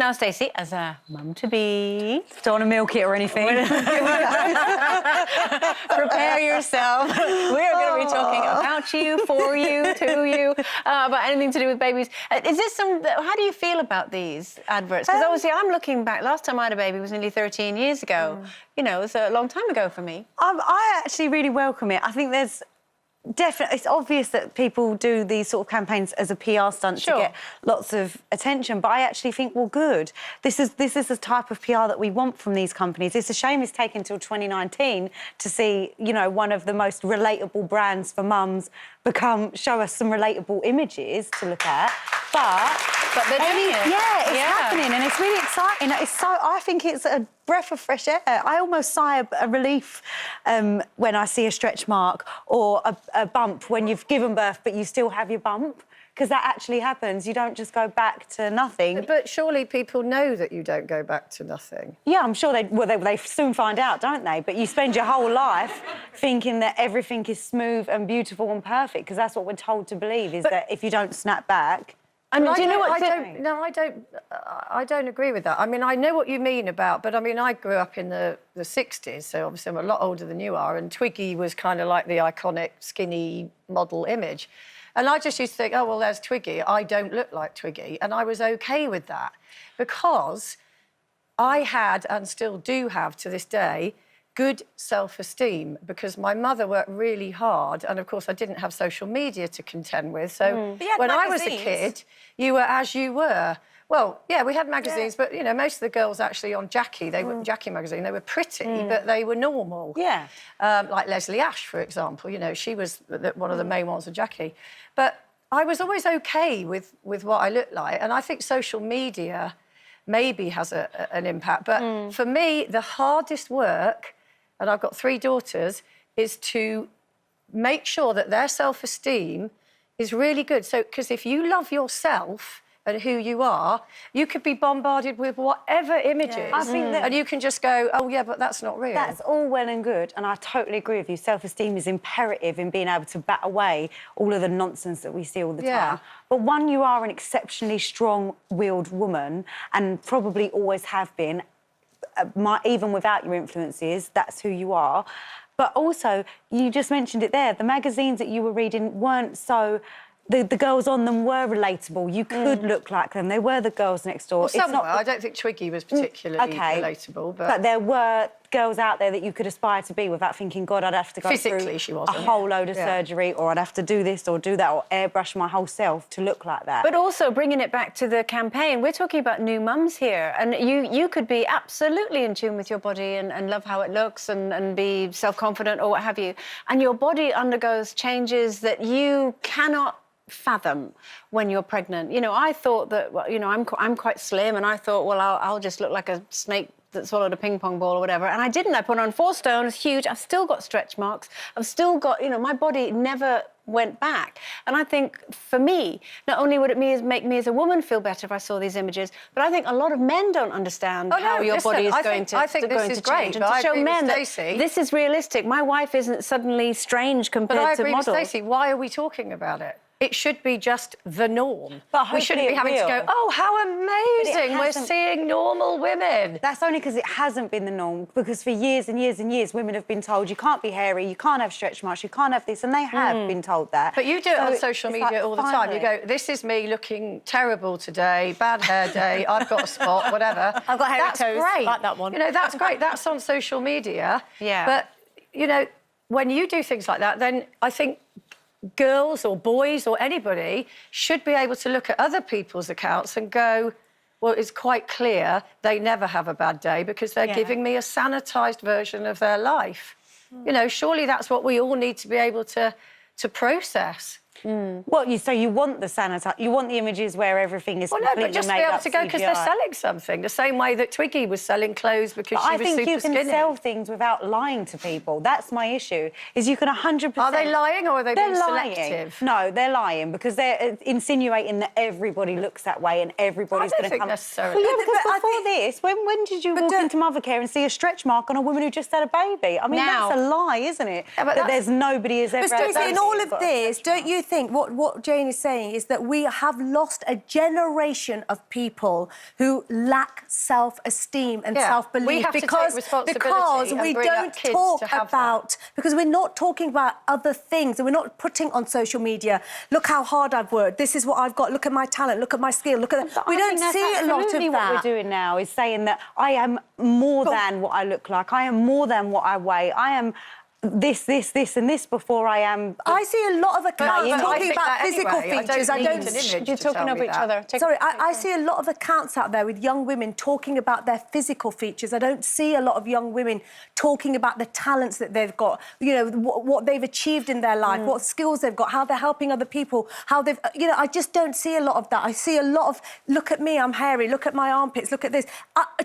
Now, Stacey, as a mum-to-be... Don't want to milk it or anything. Prepare yourself. We are going to be talking about you, for you, to you, about anything to do with babies. Is this how do you feel about these adverts? Because obviously I'm looking back. Last time I had a baby was nearly 13 years ago. You know, it was a long time ago for me. I actually really welcome it. I think there's... Definitely, it's obvious that people do these sort of campaigns as a PR stunt to get lots of attention, but I actually think, well, good. This is the type of PR that we want from these companies. It's a shame it's taken until 2019 to see, you know, one of the most relatable brands for mums show us some relatable images to look at. But they're doing it. Yeah, it's happening, and it's really exciting. I think it's a breath of fresh air. I almost sigh a relief when I see a stretch mark or a bump when you've given birth but you still have your bump, because that actually happens. You don't just go back to nothing. But surely people know that you don't go back to nothing. Yeah, I'm sure they soon find out, don't they? But you spend your whole life thinking that everything is smooth and beautiful and perfect, because that's what we're told to believe, is that if you don't snap back... And do you know what? I don't agree with that. I mean, I know what you mean about, but I mean, I grew up in the 60s, so obviously I'm a lot older than you are, and Twiggy was kind of like the iconic skinny model image. And I just used to think, oh, well, there's Twiggy. I don't look like Twiggy. And I was OK with that because I had, and still do have to this day, good self-esteem, because my mother worked really hard, and of course I didn't have social media to contend with. So when I was a kid, you were as you were. Well, yeah, we had magazines, but you know, most of the girls actually on Jackie, they were Jackie magazine. They were pretty, but they were normal. Yeah, like Leslie Ash, for example. You know, she was one of the main ones of Jackie. But I was always OK with what I looked like, and I think social media maybe has an impact. But for me, the hardest work, and I've got 3 daughters, is to make sure that their self-esteem is really good. So, because if you love yourself and who you are, you could be bombarded with whatever images, I think that, and you can just go, oh, yeah, but that's not real. That's all well and good, and I totally agree with you. Self-esteem is imperative in being able to bat away all of the nonsense that we see all the time. But one, you are an exceptionally strong-willed woman, and probably always have been, even without your influences, that's who you are. But also, you just mentioned it there, the magazines that you were reading weren't so... The girls on them were relatable. You could look like them. They were the girls next door. Well, some were. I don't think Twiggy was particularly relatable, but there were girls out there that you could aspire to be without thinking, God, I'd have to go physically, through a whole load of surgery, or I'd have to do this or do that, or airbrush my whole self to look like that. But also, bringing it back to the campaign, we're talking about new mums here, and you could be absolutely in tune with your body and love how it looks and be self-confident or what have you, and your body undergoes changes that you cannot fathom when you're pregnant. You know, I thought that, well, you know, I'm quite slim, and I thought, well, I'll just look like a snake that swallowed a ping pong ball or whatever, and I didn't. I put on 4 stone, it's huge. I've still got stretch marks. I've still got, you know, my body never went back. And I think for me, not only would it make me as a woman feel better if I saw these images, but I think a lot of men don't understand how your body is going to change. And to show men that this is realistic. My wife isn't suddenly strange compared to models. But I agree with Stacey. Why are we talking about it? It should be just the norm. But we shouldn't be having to go, oh, how amazing, we're seeing normal women. That's only because it hasn't been the norm, because for years and years and years, women have been told you can't be hairy, you can't have stretch marks, you can't have this, and they have been told that. But you do it on social media all the time. You go, this is me looking terrible today, bad hair day, I've got a spot, whatever. I've got hairy toes. That's great. Like that one. You know, that's great. That's on social media. Yeah. But, you know, when you do things like that, then I think girls or boys or anybody should be able to look at other people's accounts and go, well, it's quite clear they never have a bad day because they're giving me a sanitised version of their life. You know, surely that's what we all need to be able to process. Well, so you want the you want the images where everything is completely made up. But just be able to go because they're selling something, the same way that Twiggy was selling clothes because she was super skinny. I think you can sell things without lying to people. That's my issue, is you can 100%... Are they lying or are they being selective? No, they're lying because they're insinuating that everybody looks that way and everybody's going to come... necessarily. Well, yeah, because before this, when did you walk into Mothercare and see a stretch mark on a woman who just had a baby? I mean, that's a lie, isn't it? Yeah, that there's nobody has ever... But Stacey, in all of this, don't you think think what Jane is saying is that we have lost a generation of people who lack self-esteem and self-belief we have to take responsibility because and we bring up don't kids talk to have about because we're not talking about other things and we're not putting on social media. Look how hard I've worked. This is what I've got. Look at my talent. Look at my skill. Look at that. We don't see a lot of that. What we're doing now is saying that I am more than what I look like. I am more than what I weigh. I am this, and this before I am. I see a lot of accounts talking about physical features. I don't You're talking over each other. Sorry, I see a lot of accounts out there with young women talking about their physical features. I don't see a lot of young women talking about the talents that they've got, you know, what they've achieved in their life, what skills they've got, how they're helping other people, how they've, you know, I just don't see a lot of that. I see a lot of, look at me, I'm hairy, look at my armpits, look at this.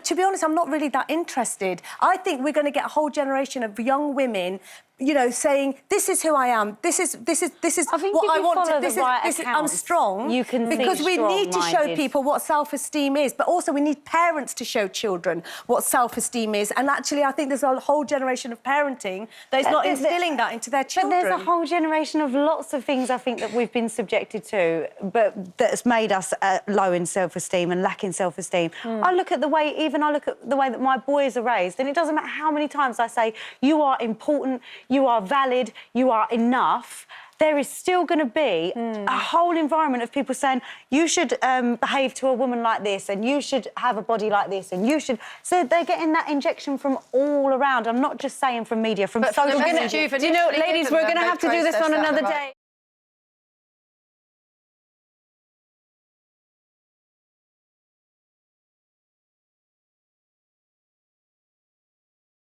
To be honest, I'm not really that interested. I think we're going to get a whole generation of young women, you know, saying this is who I am. This is what I want to. This is I'm strong. You can because we need to show people what self-esteem is, but also we need parents to show children what self-esteem is. And actually, I think there's a whole generation of parenting that is not instilling that into their children. But there's a whole generation of lots of things I think that we've been subjected to, but that's made us low in self-esteem and lacking self-esteem. I look at the way that my boys are raised, and it doesn't matter how many times I say you are important. You are valid, you are enough, there is still going to be a whole environment of people saying you should behave to a woman like this and you should have a body like this and you should... So they're getting that injection from all around. I'm not just saying from media, from social media. Do you know, ladies, we're going to have to do this on another day.